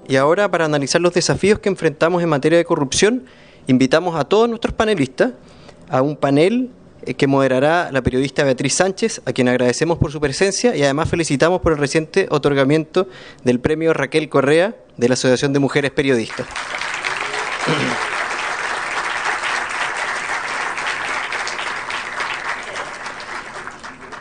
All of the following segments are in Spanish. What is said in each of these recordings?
Y ahora, para analizar los desafíos que enfrentamos en materia de corrupción, invitamos a todos nuestros panelistas a un panel que moderará la periodista Beatriz Sánchez, a quien agradecemos por su presencia y además felicitamos por el reciente otorgamiento del premio Raquel Correa de la Asociación de Mujeres Periodistas.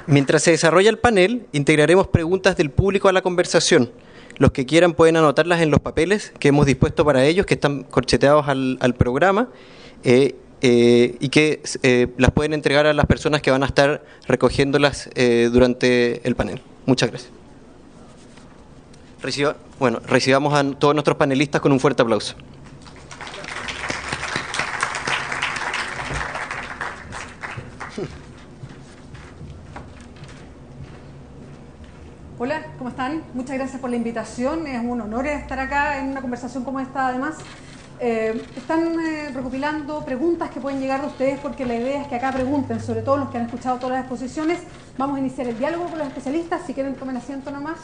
Mientras se desarrolla el panel, integraremos preguntas del público a la conversación. Los que quieran pueden anotarlas en los papeles que hemos dispuesto para ellos, que están corcheteados al programa, y que las pueden entregar a las personas que van a estar recogiéndolas durante el panel. Muchas gracias. Recibamos a todos nuestros panelistas con un fuerte aplauso. Hola, ¿cómo están? Muchas gracias por la invitación. Es un honor estar acá en una conversación como esta, además. Están recopilando preguntas que pueden llegar de ustedes, porque la idea es que acá pregunten, sobre todo los que han escuchado todas las exposiciones. Vamos a iniciar el diálogo con los especialistas. Si quieren, tomen asiento nomás.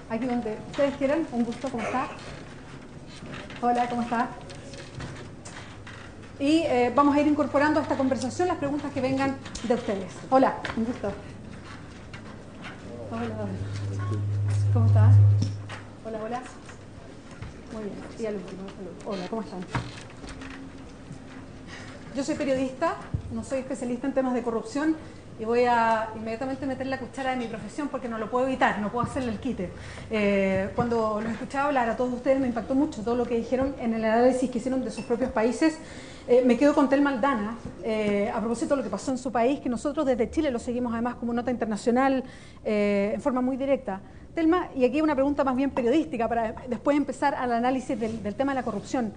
Aquí donde ustedes quieran. Un gusto, ¿cómo está? Hola, ¿cómo está? Y vamos a ir incorporando a esta conversación las preguntas que vengan de ustedes. Hola, un gusto. Hola, ¿cómo estás? Hola, hola. Muy bien. Y al último, hola, ¿cómo están? Yo soy periodista, no soy especialista en temas de corrupción y voy a inmediatamente meter la cuchara de mi profesión porque no lo puedo evitar, no puedo hacerle el quite. Cuando los escuchaba hablar a todos ustedes me impactó mucho todo lo que dijeron en el análisis que hicieron de sus propios países. Me quedo con Telma Aldana, a propósito de lo que pasó en su país, que nosotros desde Chile lo seguimos además como nota internacional en forma muy directa. Telma, y aquí una pregunta más bien periodística para después empezar al análisis del tema de la corrupción.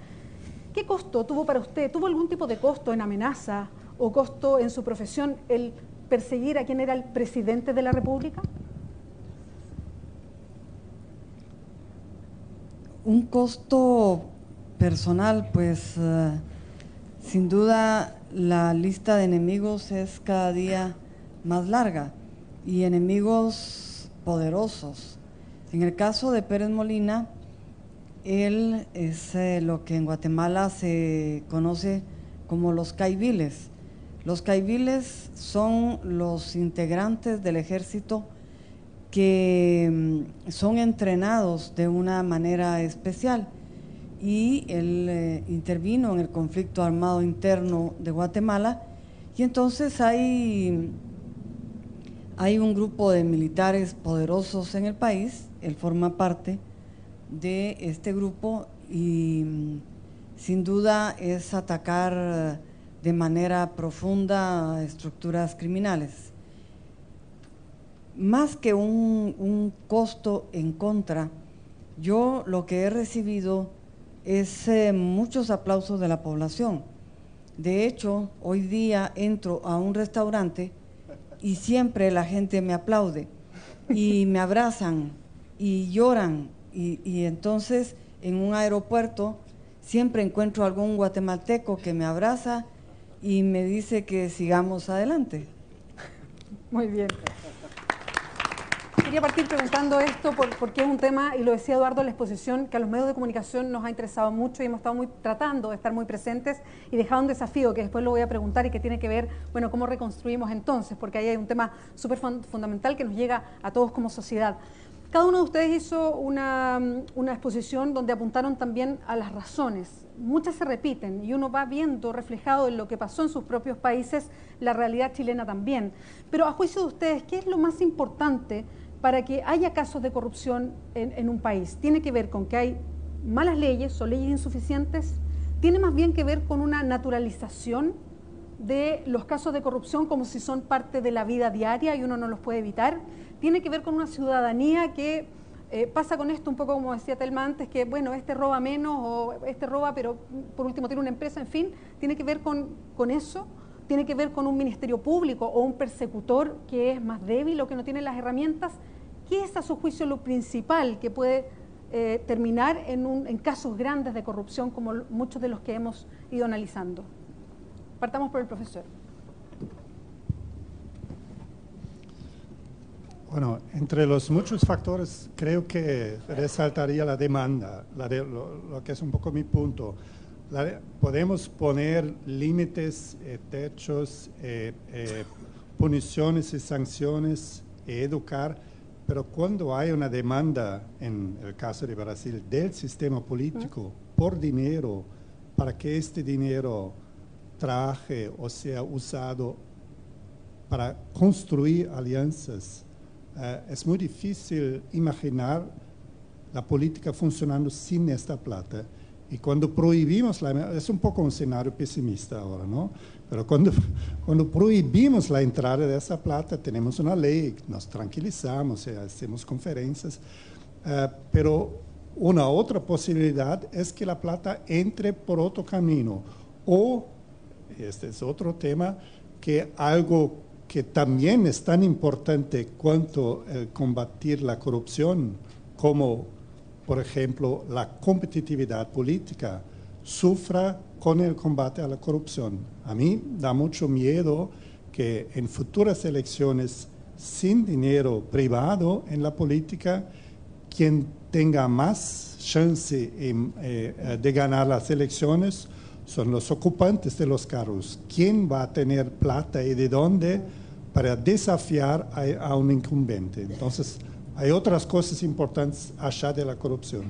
¿Qué costo tuvo para usted? ¿Tuvo algún tipo de costo en amenaza o costo en su profesión el perseguir a quien era el presidente de la República? Un costo personal, pues sin duda la lista de enemigos es cada día más larga y enemigos poderosos. En el caso de Pérez Molina, él es lo que en Guatemala se conoce como los caiviles. Los caiviles son los integrantes del ejército que son entrenados de una manera especial, y él intervino en el conflicto armado interno de Guatemala, y entonces hay un grupo de militares poderosos en el país. Él forma parte de este grupo y sin duda es atacar de manera profunda a estructuras criminales. Más que un costo en contra, yo lo que he recibido es muchos aplausos de la población. De hecho, hoy día entro a un restaurante y siempre la gente me aplaude y me abrazan y lloran, y entonces en un aeropuerto siempre encuentro algún guatemalteco que me abraza y me dice que sigamos adelante. Muy bien. Quería partir preguntando esto porque es un tema, y lo decía Eduardo en la exposición, que a los medios de comunicación nos ha interesado mucho y hemos estado tratando de estar muy presentes, y dejado un desafío que después lo voy a preguntar y que tiene que ver, bueno, cómo reconstruimos entonces, porque ahí hay un tema súper fundamental que nos llega a todos como sociedad. Cada uno de ustedes hizo una exposición donde apuntaron también a las razones. Muchas se repiten y uno va viendo reflejado en lo que pasó en sus propios países la realidad chilena también. Pero a juicio de ustedes, ¿qué es lo más importante para que haya casos de corrupción en un país? ¿Tiene que ver con que hay malas leyes o leyes insuficientes? ¿Tiene más bien que ver con una naturalización de los casos de corrupción como si son parte de la vida diaria y uno no los puede evitar? ¿Tiene que ver con una ciudadanía que pasa con esto un poco como decía Telma antes, que bueno, este roba menos o este roba pero por último tiene una empresa, en fin? ¿Tiene que ver con eso? ¿Tiene que ver con un ministerio público o un persecutor que es más débil o que no tiene las herramientas? ¿Qué es a su juicio lo principal que puede terminar en casos grandes de corrupción como muchos de los que hemos ido analizando? Partamos por el profesor. Bueno, entre los muchos factores creo que resaltaría la demanda, lo que es un poco mi punto. Podemos poner límites, techos, puniciones y sanciones, educar, pero cuando hay una demanda, en el caso de Brasil, del sistema político por dinero, para que este dinero trabaje o sea usado para construir alianzas, es muy difícil imaginar la política funcionando sin esta plata. Y cuando prohibimos, es un poco un escenario pesimista ahora, ¿no? Pero cuando prohibimos la entrada de esa plata, tenemos una ley, nos tranquilizamos, hacemos conferencias, pero una otra posibilidad es que la plata entre por otro camino. O, este es otro tema, que algo que también es tan importante cuanto combatir la corrupción, como, por ejemplo, la competitividad política, sufra con el combate a la corrupción. A mí da mucho miedo que en futuras elecciones, sin dinero privado en la política, quien tenga más chance de ganar las elecciones son los ocupantes de los cargos. ¿Quién va a tener plata y de dónde para desafiar a un incumbente? Entonces, hay otras cosas importantes allá de la corrupción.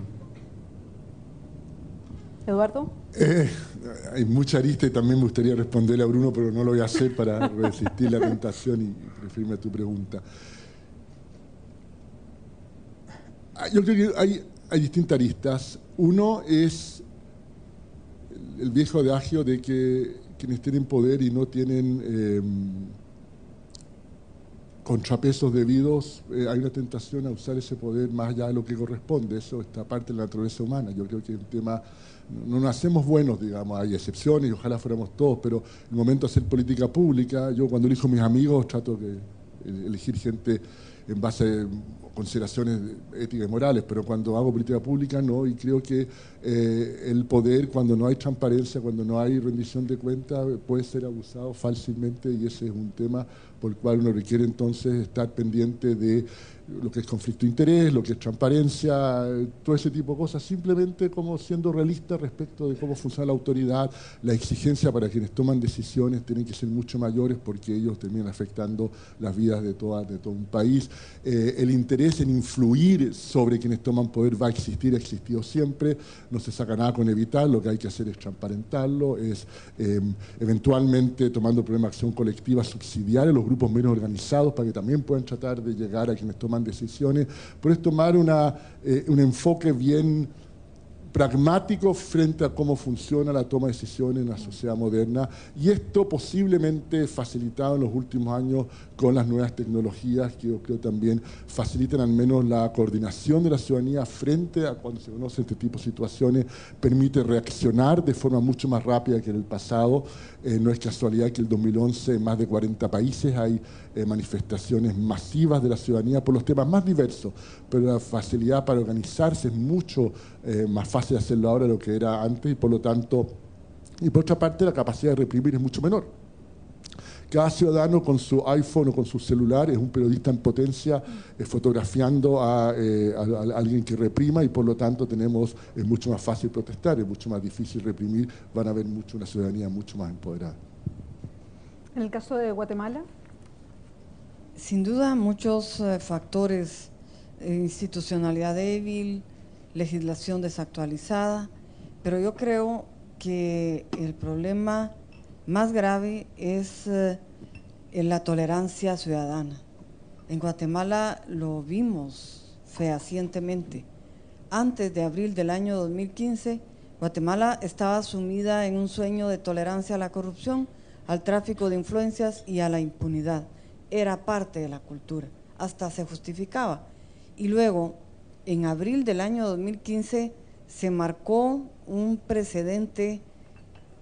Eduardo. Hay mucha arista y también me gustaría responderle a Bruno, pero no lo voy a hacer para resistir la tentación y referirme a tu pregunta. Yo creo que hay distintas aristas. Uno es el viejo adagio de que quienes tienen poder y no tienen contrapesos debidos, hay una tentación a usar ese poder más allá de lo que corresponde. Eso está parte de la naturaleza humana. Yo creo que el tema, no nacemos buenos, digamos, hay excepciones y ojalá fuéramos todos, pero en el momento de hacer política pública, yo cuando elijo mis amigos trato de elegir gente en base a consideraciones éticas y morales, pero cuando hago política pública no, y creo que el poder, cuando no hay transparencia, cuando no hay rendición de cuentas, puede ser abusado fácilmente, y ese es un tema por el cual uno requiere entonces estar pendiente de lo que es conflicto de interés, lo que es transparencia, todo ese tipo de cosas, simplemente como siendo realista respecto de cómo funciona la autoridad. La exigencia para quienes toman decisiones tienen que ser mucho mayores porque ellos terminan afectando las vidas de todo un país. El interés en influir sobre quienes toman poder va a existir, ha existido siempre, no se saca nada con evitarlo, lo que hay que hacer es transparentarlo, es eventualmente tomando el problema de acción colectiva, subsidiar a los grupos menos organizados para que también puedan tratar de llegar a quienes toman decisiones, pero es tomar un enfoque bien pragmático frente a cómo funciona la toma de decisiones en la sociedad moderna, y esto posiblemente facilitado en los últimos años con las nuevas tecnologías que yo creo también facilitan al menos la coordinación de la ciudadanía frente a cuando se conocen este tipo de situaciones, permite reaccionar de forma mucho más rápida que en el pasado. No es casualidad que en el 2011 en más de 40 países hay manifestaciones masivas de la ciudadanía por los temas más diversos, pero la facilidad para organizarse es mucho más fácil hacerlo ahora de lo que era antes, y por lo tanto, y por otra parte la capacidad de reprimir es mucho menor. Cada ciudadano con su iPhone o con su celular es un periodista en potencia fotografiando a alguien que reprima, y por lo tanto es mucho más fácil protestar, es mucho más difícil reprimir, van a ver una ciudadanía mucho más empoderada. En el caso de Guatemala. Sin duda muchos factores, institucionalidad débil, legislación desactualizada, pero yo creo que el problema más grave es la tolerancia ciudadana. En Guatemala lo vimos fehacientemente. Antes de abril del año 2015, Guatemala estaba sumida en un sueño de tolerancia a la corrupción, al tráfico de influencias y a la impunidad. Era parte de la cultura, hasta se justificaba. Y luego, en abril del año 2015, se marcó un precedente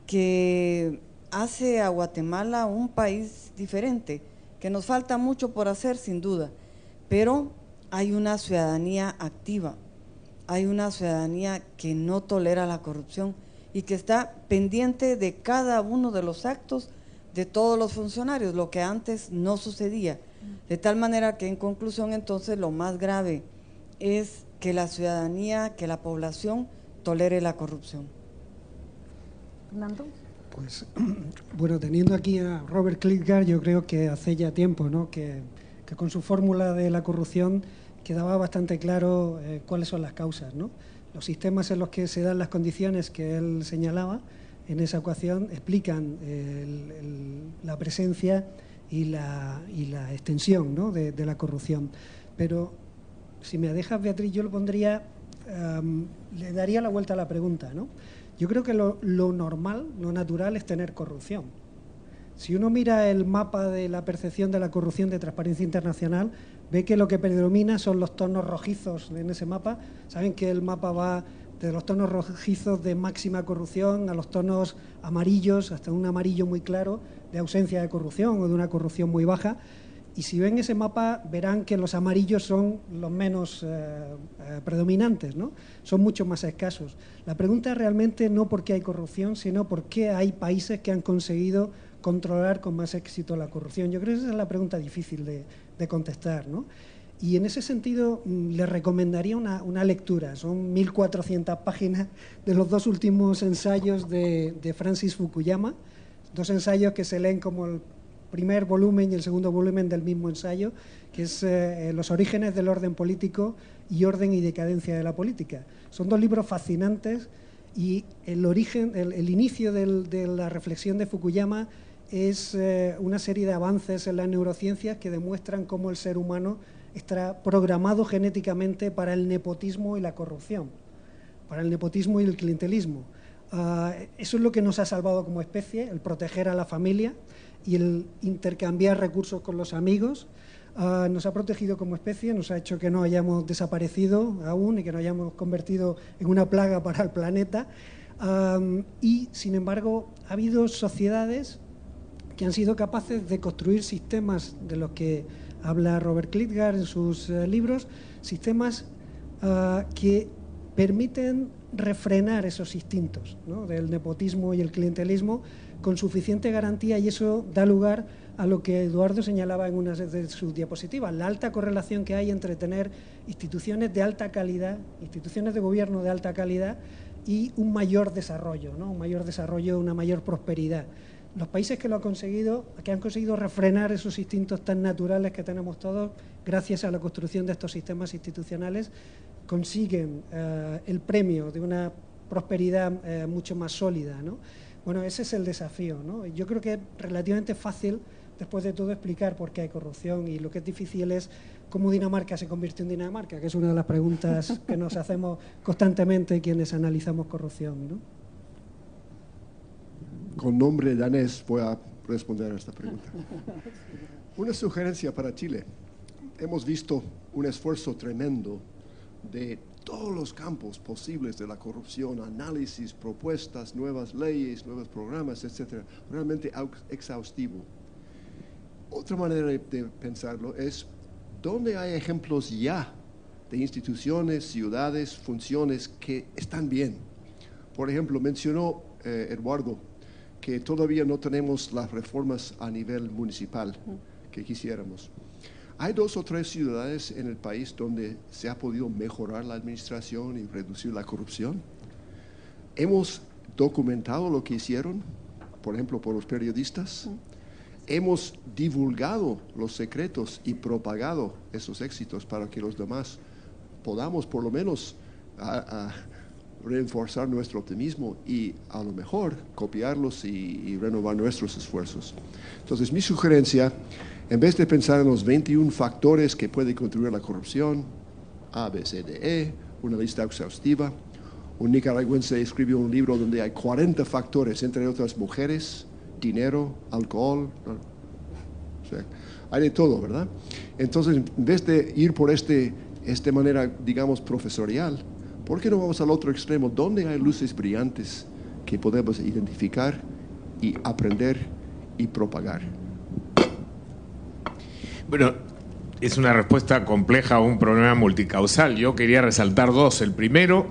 que hace a Guatemala un país diferente, que nos falta mucho por hacer sin duda, pero hay una ciudadanía activa, hay una ciudadanía que no tolera la corrupción y que está pendiente de cada uno de los actos de todos los funcionarios, lo que antes no sucedía. De tal manera que, en conclusión, entonces, lo más grave es que la ciudadanía, que la población tolere la corrupción. Fernando. Pues, bueno, teniendo aquí a Robert Klitgaard, yo creo que hace ya tiempo, ¿no?, que con su fórmula de la corrupción quedaba bastante claro cuáles son las causas, ¿no? Los sistemas en los que se dan las condiciones que él señalaba en esa ecuación explican la presencia y la extensión, ¿no?, de la corrupción. Pero si me dejas, Beatriz, yo lo pondría, le daría la vuelta a la pregunta, ¿no? Yo creo que lo normal, lo natural es tener corrupción. Si uno mira el mapa de la percepción de la corrupción de Transparencia Internacional, ve que lo que predomina son los tonos rojizos en ese mapa. Saben que el mapa va de los tonos rojizos de máxima corrupción a los tonos amarillos, hasta un amarillo muy claro de ausencia de corrupción o de una corrupción muy baja. Y si ven ese mapa, verán que los amarillos son los menos predominantes, ¿no? Son mucho más escasos. La pregunta es realmente no por qué hay corrupción, sino por qué hay países que han conseguido controlar con más éxito la corrupción. Yo creo que esa es la pregunta difícil de contestar, ¿no? Y en ese sentido les recomendaría una lectura. Son 1.400 páginas de los dos últimos ensayos de Francis Fukuyama, dos ensayos que se leen como el primer volumen y el segundo volumen del mismo ensayo, que es Los orígenes del orden político y Orden y decadencia de la política. Son dos libros fascinantes y el origen, el inicio de la reflexión de Fukuyama es una serie de avances en las neurociencias que demuestran cómo el ser humano está programado genéticamente para el nepotismo y la corrupción, para el nepotismo y el clientelismo. Eso es lo que nos ha salvado como especie, el proteger a la familia y el intercambiar recursos con los amigos. Nos ha protegido como especie, nos ha hecho que no hayamos desaparecido aún y que no hayamos convertido en una plaga para el planeta. Y, sin embargo, ha habido sociedades que han sido capaces de construir sistemas de los que habla Robert Klitgaard en sus libros, sistemas que permiten refrenar esos instintos, ¿no?, del nepotismo y el clientelismo con suficiente garantía, y eso da lugar a lo que Eduardo señalaba en una de sus diapositivas, la alta correlación que hay entre tener instituciones de alta calidad, instituciones de gobierno de alta calidad y un mayor desarrollo, ¿no?, un mayor desarrollo, una mayor prosperidad. Los países que lo han conseguido refrenar esos instintos tan naturales que tenemos todos, gracias a la construcción de estos sistemas institucionales, consiguen el premio de una prosperidad mucho más sólida, ¿no? Bueno, ese es el desafío, ¿no? Yo creo que es relativamente fácil, después de todo, explicar por qué hay corrupción, y lo que es difícil es cómo Dinamarca se convirtió en Dinamarca, que es una de las preguntas que nos hacemos constantemente quienes analizamos corrupción, ¿no? Con nombre danés voy a responder a esta pregunta. Una sugerencia para Chile. Hemos visto un esfuerzo tremendo de todos los campos posibles de la corrupción, análisis, propuestas, nuevas leyes, nuevos programas, etcétera, realmente exhaustivo. Otra manera de pensarlo es dónde hay ejemplos ya de instituciones, ciudades, funciones que están bien. Por ejemplo, mencionó Eduardo que todavía no tenemos las reformas a nivel municipal que quisiéramos. Hay 2 o 3 ciudades en el país donde se ha podido mejorar la administración y reducir la corrupción. Hemos documentado lo que hicieron, por ejemplo, por los periodistas. Hemos divulgado los secretos y propagado esos éxitos para que los demás podamos por lo menos reforzar nuestro optimismo y a lo mejor copiarlos y renovar nuestros esfuerzos. Entonces, mi sugerencia, en vez de pensar en los 21 factores que pueden contribuir a la corrupción, A, B, C, D, E, una lista exhaustiva, un nicaragüense escribió un libro donde hay 40 factores, entre otras mujeres, dinero, alcohol, o sea, hay de todo, ¿verdad? Entonces, en vez de ir por esta manera, digamos, profesorial, ¿por qué no vamos al otro extremo? ¿Dónde hay luces brillantes que podemos identificar y aprender y propagar? Bueno, es una respuesta compleja a un problema multicausal. Yo quería resaltar 2. El primero,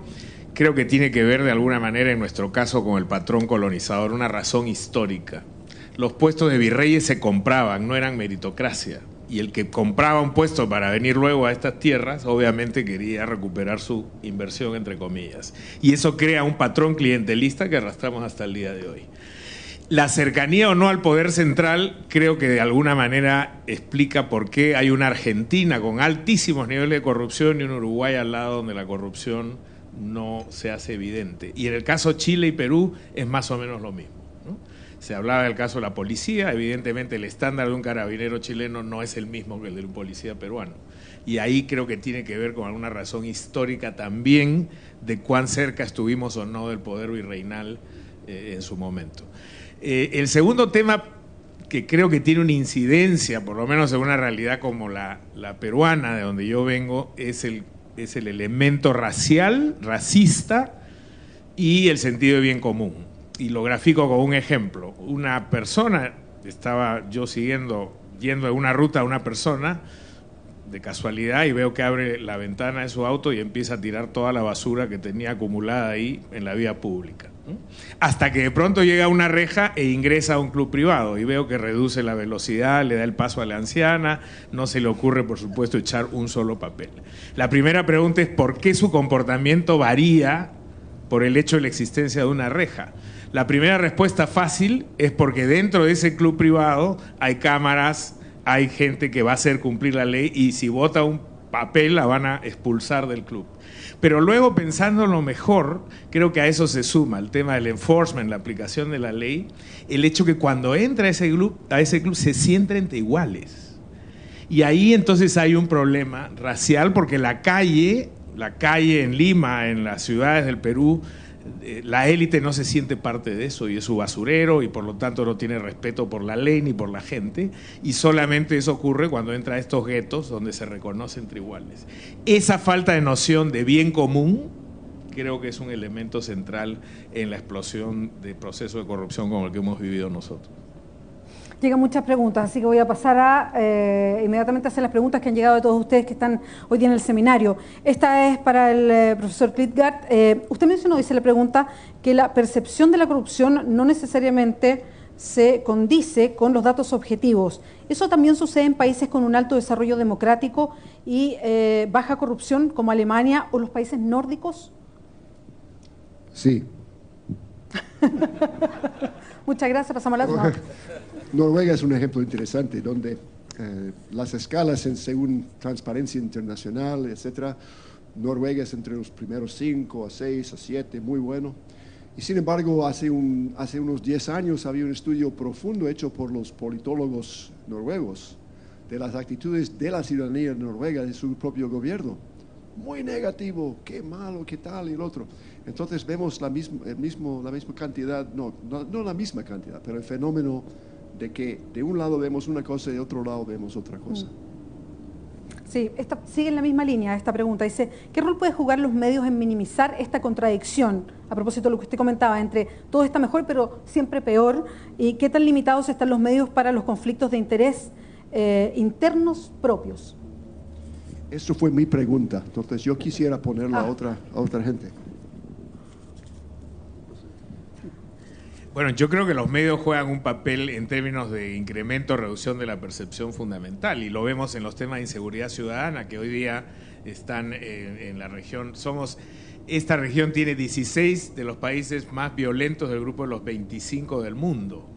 creo que tiene que ver de alguna manera, en nuestro caso, con el patrón colonizador, una razón histórica. Los puestos de virreyes se compraban, no eran meritocracia. Y el que compraba un puesto para venir luego a estas tierras, obviamente quería recuperar su inversión, entre comillas. Y eso crea un patrón clientelista que arrastramos hasta el día de hoy. La cercanía o no al poder central creo que de alguna manera explica por qué hay una Argentina con altísimos niveles de corrupción y un Uruguay al lado donde la corrupción no se hace evidente. Y en el caso Chile y Perú es más o menos lo mismo, ¿no? Se hablaba del caso de la policía, evidentemente el estándar de un carabinero chileno no es el mismo que el de un policía peruano. Y ahí creo que tiene que ver con alguna razón histórica también de cuán cerca estuvimos o no del poder virreinal en su momento. El segundo tema que creo que tiene una incidencia, por lo menos en una realidad como la peruana, de donde yo vengo, es el elemento racial, racista y el sentido de bien común. Y lo grafico con un ejemplo. Una persona, estaba yo yendo en una ruta a una persona de casualidad y veo que abre la ventana de su auto y empieza a tirar toda la basura que tenía acumulada ahí en la vía pública, ¿no? Hasta que de pronto llega a una reja e ingresa a un club privado y veo que reduce la velocidad, le da el paso a la anciana, no se le ocurre, por supuesto, echar un solo papel. La primera pregunta es ¿por qué su comportamiento varía por el hecho de la existencia de una reja? La primera respuesta fácil es porque dentro de ese club privado hay cámaras, hay gente que va a hacer cumplir la ley y si vota un papel la van a expulsar del club. Pero luego, pensándolo mejor, creo que a eso se suma el tema del enforcement, la aplicación de la ley, el hecho que cuando entra a ese club se sienten entre iguales. Y ahí entonces hay un problema racial porque la calle en Lima, en las ciudades del Perú, la élite no se siente parte de eso y es su basurero y por lo tanto no tiene respeto por la ley ni por la gente y solamente eso ocurre cuando entra a estos guetos donde se reconocen entre iguales. Esa falta de noción de bien común creo que es un elemento central en la explosión de proceso de corrupción como el que hemos vivido nosotros. Llegan muchas preguntas, así que voy a pasar a inmediatamente hacer las preguntas que han llegado de todos ustedes que están hoy día en el seminario. Esta es para el profesor Klitgaard. Usted mencionó, dice la pregunta, que la percepción de la corrupción no necesariamente se condice con los datos objetivos. ¿Eso también sucede en países con un alto desarrollo democrático y baja corrupción como Alemania o los países nórdicos? Sí. Muchas gracias, pasamos a la Noruega es un ejemplo interesante donde las escalas según Transparencia Internacional, etcétera, Noruega es entre los primeros 5 a 6 a 7, muy bueno. Y sin embargo, hace unos 10 años había un estudio profundo hecho por los politólogos noruegos de las actitudes de la ciudadanía noruega, de su propio gobierno. Muy negativo, qué malo, qué tal y el otro. Entonces vemos la misma cantidad, no la misma cantidad, pero el fenómeno de que de un lado vemos una cosa y de otro lado vemos otra cosa. Sí, sigue en la misma línea esta pregunta. Dice, ¿qué rol pueden jugar los medios en minimizar esta contradicción? A propósito de lo que usted comentaba, entre todo está mejor pero siempre peor. ¿Y qué tan limitados están los medios para los conflictos de interés internos propios? Eso fue mi pregunta. Entonces yo quisiera ponerla a otra gente. Bueno, yo creo que los medios juegan un papel en términos de incremento o reducción de la percepción fundamental y lo vemos en los temas de inseguridad ciudadana que hoy día están en la región. Esta región tiene 16 de los países más violentos del grupo de los 25 del mundo.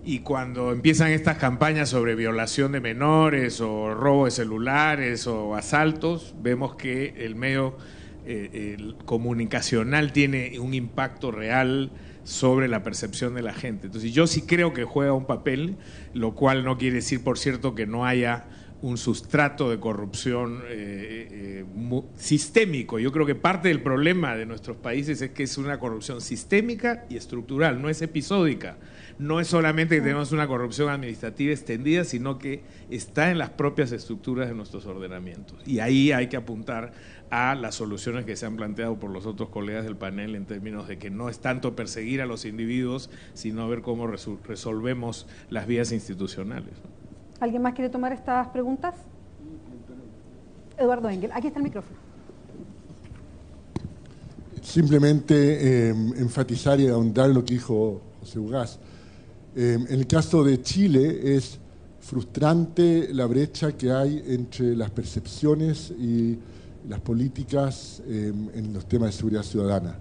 Y cuando empiezan estas campañas sobre violación de menores o robo de celulares o asaltos, vemos que el medio comunicacional tiene un impacto real sobre la percepción de la gente. Entonces yo sí creo que juega un papel, lo cual no quiere decir, por cierto, que no haya un sustrato de corrupción sistémico. Yo creo que parte del problema de nuestros países es que es una corrupción sistémica y estructural, no es episódica. No es solamente que tenemos una corrupción administrativa extendida, sino que está en las propias estructuras de nuestros ordenamientos. Y ahí hay que apuntar a las soluciones que se han planteado por los otros colegas del panel en términos de que no es tanto perseguir a los individuos, sino ver cómo resolvemos las vías institucionales. ¿Alguien más quiere tomar estas preguntas? Eduardo Engel, aquí está el micrófono. Simplemente enfatizar y ahondar en lo que dijo José Ugaz. En el caso de Chile es frustrante la brecha que hay entre las percepciones y las políticas en los temas de seguridad ciudadana.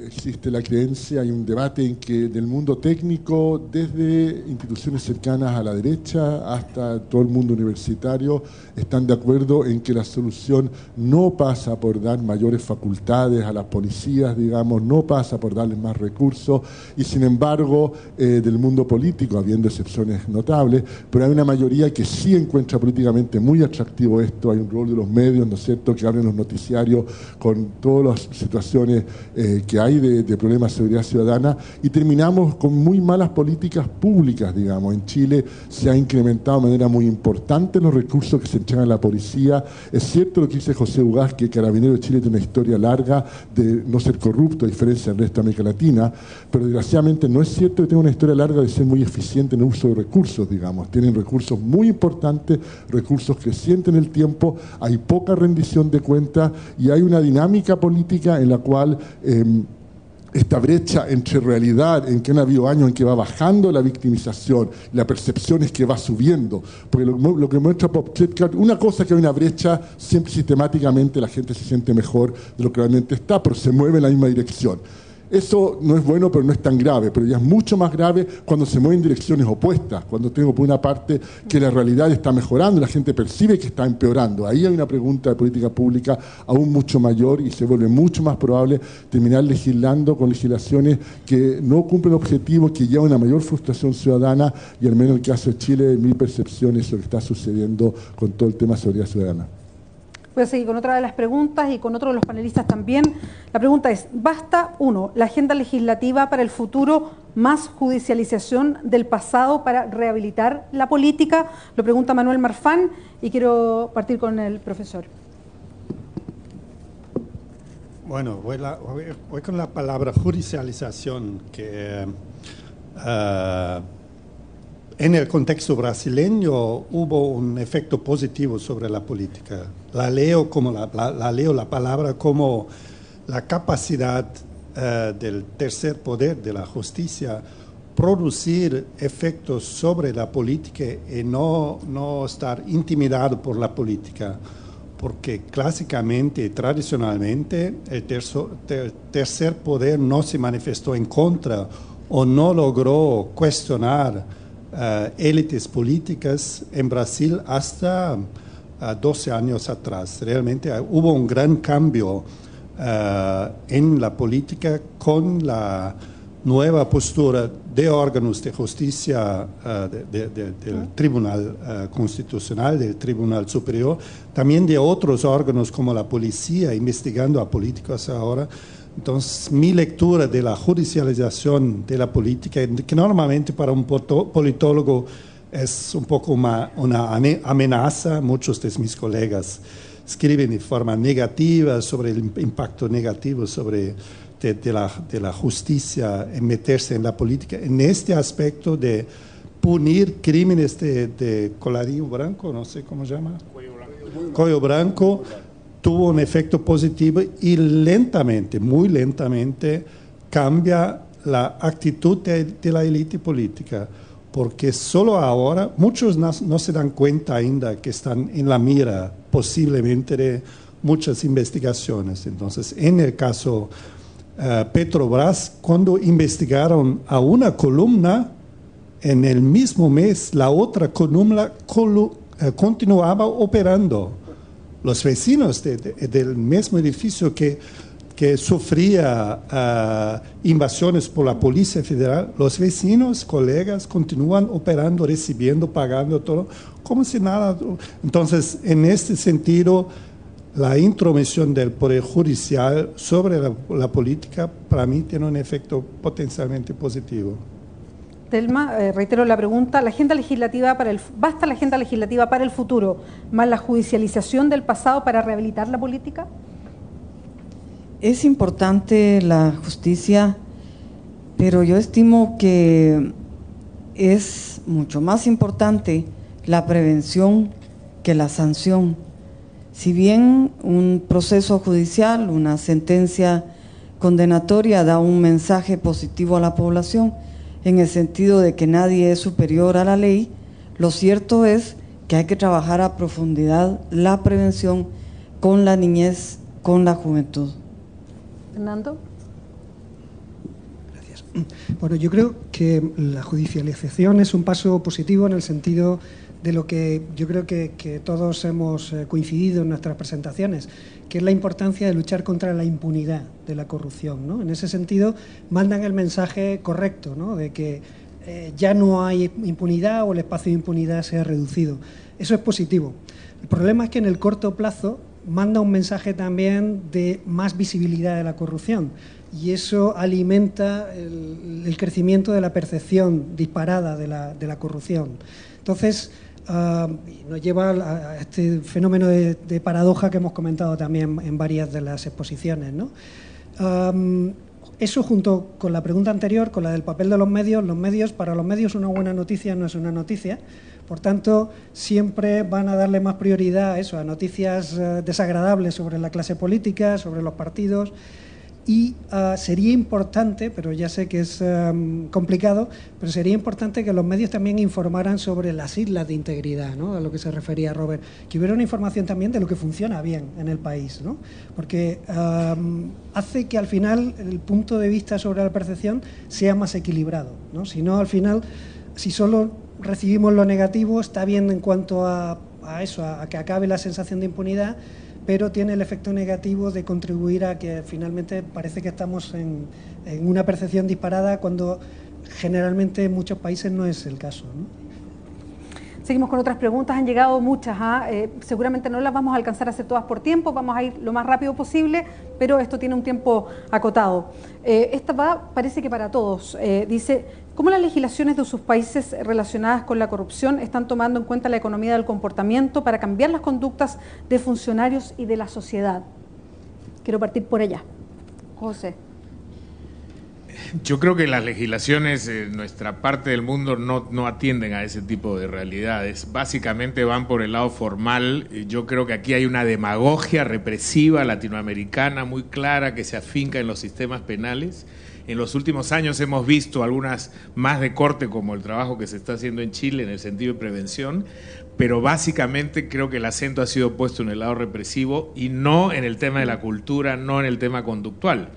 Existe la creencia, hay un debate en que del mundo técnico, desde instituciones cercanas a la derecha hasta todo el mundo universitario, están de acuerdo en que la solución no pasa por dar mayores facultades a las policías, digamos, no pasa por darles más recursos, y sin embargo, del mundo político, habiendo excepciones notables, pero hay una mayoría que sí encuentra políticamente muy atractivo esto. Hay un rol de los medios, ¿no es cierto?, que abren los noticiarios con todas las situaciones que hay de problemas de seguridad ciudadana, y terminamos con muy malas políticas públicas, digamos. En Chile se ha incrementado de manera muy importante los recursos que se entregan a la policía. Es cierto lo que dice José Ugaz, que Carabineros de Chile tiene una historia larga de no ser corrupto, a diferencia del resto de América Latina, pero desgraciadamente no es cierto que tenga una historia larga de ser muy eficiente en el uso de recursos, digamos. Tienen recursos muy importantes, recursos crecientes en el tiempo, hay poca rendición de cuentas y hay una dinámica política en la cual esta brecha entre realidad, en que han habido años en que va bajando la victimización, la percepción es que va subiendo, porque lo que muestra Bob Klitgaard, una cosa es que hay una brecha, siempre sistemáticamente la gente se siente mejor de lo que realmente está, pero se mueve en la misma dirección. Eso no es bueno, pero no es tan grave, pero ya es mucho más grave cuando se mueve en direcciones opuestas, cuando tengo por una parte que la realidad está mejorando y la gente percibe que está empeorando. Ahí hay una pregunta de política pública aún mucho mayor y se vuelve mucho más probable terminar legislando con legislaciones que no cumplen objetivos, que llevan a una mayor frustración ciudadana, y al menos en el caso de Chile, mi percepción es lo que está sucediendo con todo el tema de seguridad ciudadana. Voy a seguir con otra de las preguntas y con otro de los panelistas también. La pregunta es, ¿basta, uno, la agenda legislativa para el futuro más judicialización del pasado para rehabilitar la política? Lo pregunta Manuel Marfán y quiero partir con el profesor. Bueno, voy con la palabra judicialización, que en el contexto brasileño hubo un efecto positivo sobre la política. La leo la palabra como la capacidad del tercer poder, de la justicia, producir efectos sobre la política y no estar intimidado por la política. Porque clásicamente y tradicionalmente el tercer poder no se manifestó en contra o no logró cuestionar élites políticas en Brasil hasta 12 años atrás. Realmente hubo un gran cambio en la política con la nueva postura de órganos de justicia del Tribunal Constitucional, del Tribunal Superior, también de otros órganos como la policía investigando a políticos ahora. Entonces, mi lectura de la judicialización de la política, que normalmente para un politólogo es un poco una amenaza, muchos de mis colegas escriben de forma negativa sobre el impacto negativo de la justicia en meterse en la política, en este aspecto de punir crímenes de colarinho branco, no sé cómo se llama, cuello blanco, tuvo un efecto positivo y lentamente, muy lentamente, cambia la actitud de la élite política, porque solo ahora muchos no se dan cuenta ainda que están en la mira posiblemente de muchas investigaciones. Entonces, en el caso Petrobras, cuando investigaron a una columna, en el mismo mes la otra columna continuaba operando. Los vecinos del mismo edificio que sufría invasiones por la Policía Federal, los vecinos, colegas, continúan operando, recibiendo, pagando todo, como si nada. Entonces, en este sentido, la intromisión del Poder Judicial sobre la política, para mí, tiene un efecto potencialmente positivo. Telma, reitero la pregunta, ¿basta la agenda legislativa para el futuro más la judicialización del pasado para rehabilitar la política? Es importante la justicia, pero yo estimo que es mucho más importante la prevención que la sanción. Si bien un proceso judicial, una sentencia condenatoria da un mensaje positivo a la población, en el sentido de que nadie es superior a la ley, lo cierto es que hay que trabajar a profundidad la prevención con la niñez, con la juventud. Fernando. Gracias. Bueno, yo creo que la judicialización es un paso positivo en el sentido de lo que yo creo que todos hemos coincidido en nuestras presentaciones, que es la importancia de luchar contra la impunidad de la corrupción, ¿no? En ese sentido, mandan el mensaje correcto, ¿no? De que ya no hay impunidad o el espacio de impunidad se ha reducido. Eso es positivo. El problema es que en el corto plazo manda un mensaje también de más visibilidad de la corrupción y eso alimenta el crecimiento de la percepción disparada de la corrupción. Entonces, nos lleva a este fenómeno de paradoja que hemos comentado también en varias de las exposiciones, ¿no? Eso junto con la pregunta anterior, con la del papel de los medios, para los medios una buena noticia no es una noticia, por tanto siempre van a darle más prioridad a eso, a noticias desagradables sobre la clase política, sobre los partidos. Y sería importante, pero ya sé que es complicado, pero sería importante que los medios también informaran sobre las islas de integridad, ¿no? A lo que se refería Robert, que hubiera una información también de lo que funciona bien en el país, ¿no? Porque hace que al final el punto de vista sobre la percepción sea más equilibrado, ¿no? Si no, al final, si solo recibimos lo negativo, está bien en cuanto a eso, a que acabe la sensación de impunidad, pero tiene el efecto negativo de contribuir a que finalmente parece que estamos en una percepción disparada cuando generalmente en muchos países no es el caso, ¿no? Seguimos con otras preguntas, han llegado muchas, seguramente no las vamos a alcanzar a hacer todas por tiempo, vamos a ir lo más rápido posible, pero esto tiene un tiempo acotado. Esta parece que para todos, dice, ¿cómo las legislaciones de sus países relacionadas con la corrupción están tomando en cuenta la economía del comportamiento para cambiar las conductas de funcionarios y de la sociedad? Quiero partir por allá. José. Yo creo que las legislaciones en nuestra parte del mundo no atienden a ese tipo de realidades. Básicamente van por el lado formal. Yo creo que aquí hay una demagogia represiva latinoamericana muy clara que se afinca en los sistemas penales. En los últimos años hemos visto algunas más de corte, como el trabajo que se está haciendo en Chile en el sentido de prevención, pero básicamente creo que el acento ha sido puesto en el lado represivo y no en el tema de la cultura, no en el tema conductual.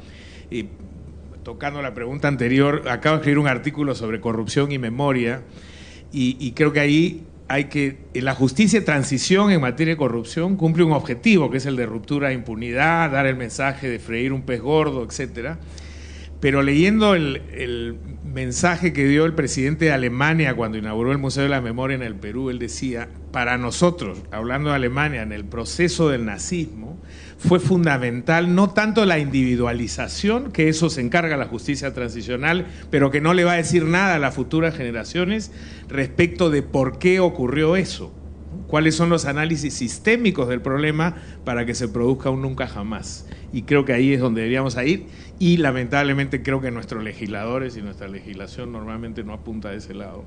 Tocando la pregunta anterior, acabo de escribir un artículo sobre corrupción y memoria y creo que ahí la justicia de transición en materia de corrupción cumple un objetivo, que es el de ruptura de impunidad, dar el mensaje de freír un pez gordo, etcétera. Pero leyendo el mensaje que dio el presidente de Alemania cuando inauguró el Museo de la Memoria en el Perú, él decía, para nosotros, hablando de Alemania, en el proceso del nazismo, fue fundamental no tanto la individualización, que eso se encarga la justicia transicional, pero que no le va a decir nada a las futuras generaciones respecto de por qué ocurrió eso, cuáles son los análisis sistémicos del problema para que se produzca un nunca jamás. Y creo que ahí es donde deberíamos ir y lamentablemente creo que nuestros legisladores y nuestra legislación normalmente no apunta a ese lado.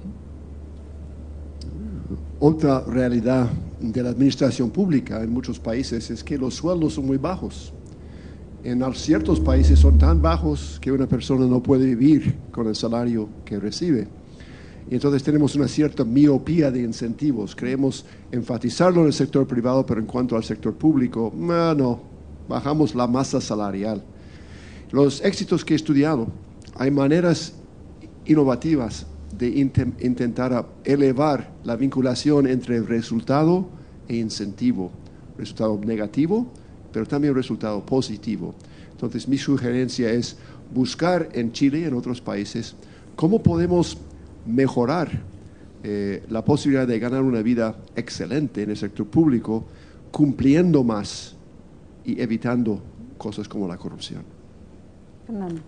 Otra realidad de la administración pública en muchos países es que los sueldos son muy bajos. En ciertos países son tan bajos que una persona no puede vivir con el salario que recibe. Y entonces tenemos una cierta miopía de incentivos. Creemos enfatizarlo en el sector privado, pero en cuanto al sector público, no, bajamos la masa salarial. Los éxitos que he estudiado, hay maneras innovativas de intentar elevar la vinculación entre resultado e incentivo. Resultado negativo, pero también resultado positivo. Entonces, mi sugerencia es buscar en Chile y en otros países cómo podemos mejorar la posibilidad de ganar una vida excelente en el sector público, cumpliendo más y evitando cosas como la corrupción. Fernando.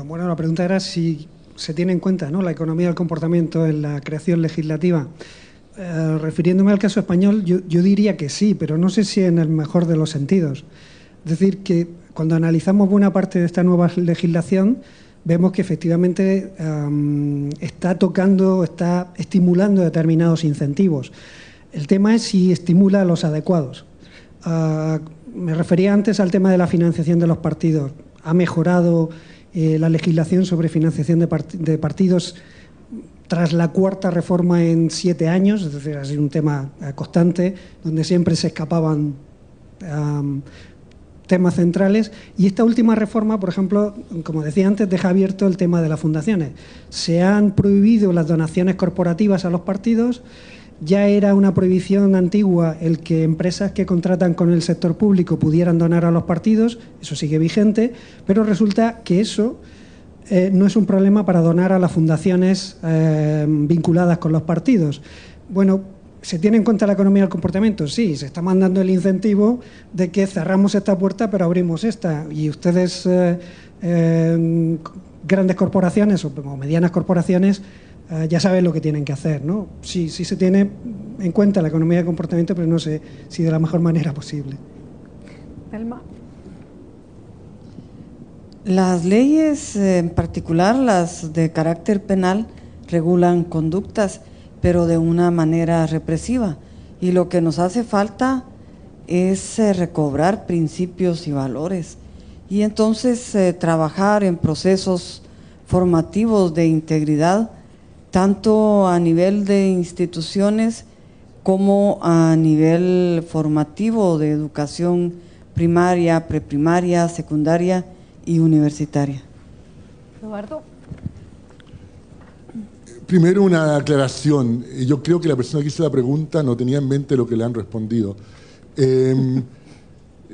Bueno, la pregunta era si se tiene en cuenta, ¿no?, la economía del comportamiento en la creación legislativa. Refiriéndome al caso español, yo diría que sí, pero no sé si en el mejor de los sentidos. Es decir, que cuando analizamos buena parte de esta nueva legislación, vemos que efectivamente está estimulando determinados incentivos. El tema es si estimula los adecuados. Me refería antes al tema de la financiación de los partidos. Ha mejorado la legislación sobre financiación de partidos tras la cuarta reforma en 7 años, es decir, ha sido un tema constante, donde siempre se escapaban temas centrales. Y esta última reforma, por ejemplo, como decía antes, deja abierto el tema de las fundaciones. Se han prohibido las donaciones corporativas a los partidos. Ya era una prohibición antigua el que empresas que contratan con el sector público pudieran donar a los partidos, eso sigue vigente, pero resulta que eso no es un problema para donar a las fundaciones vinculadas con los partidos. Bueno, ¿se tiene en cuenta la economía del comportamiento? Sí, se está mandando el incentivo de que cerramos esta puerta pero abrimos esta. Y ustedes, grandes corporaciones o medianas corporaciones, ya saben lo que tienen que hacer, ¿no? Sí, sí se tiene en cuenta la economía del comportamiento, pero no sé si de la mejor manera posible. Elma. Las leyes, en particular las de carácter penal, regulan conductas, pero de una manera represiva. Y lo que nos hace falta es recobrar principios y valores. Y entonces trabajar en procesos formativos de integridad, tanto a nivel de instituciones como a nivel formativo de educación primaria, preprimaria, secundaria y universitaria. Eduardo. Primero una aclaración. Yo creo que la persona que hizo la pregunta no tenía en mente lo que le han respondido.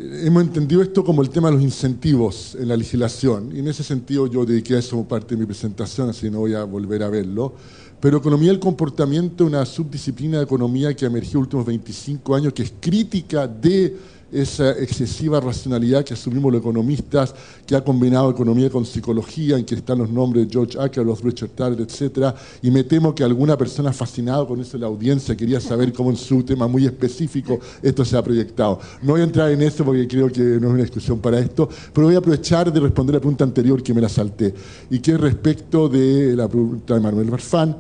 Hemos entendido esto como el tema de los incentivos en la legislación, y en ese sentido yo dediqué a eso como parte de mi presentación, así no voy a volver a verlo. Pero economía del comportamiento es una subdisciplina de economía que ha emergido en los últimos 25 años, que es crítica de esa excesiva racionalidad que asumimos los economistas, que ha combinado economía con psicología, en que están los nombres de George Akerlof, Richard Thaler, etc. Y me temo que alguna persona fascinada con eso de la audiencia quería saber cómo en su tema muy específico esto se ha proyectado. No voy a entrar en eso porque creo que no es una discusión para esto, pero voy a aprovechar de responder la pregunta anterior que me la salté, y que es respecto de la pregunta de Manuel Barfán,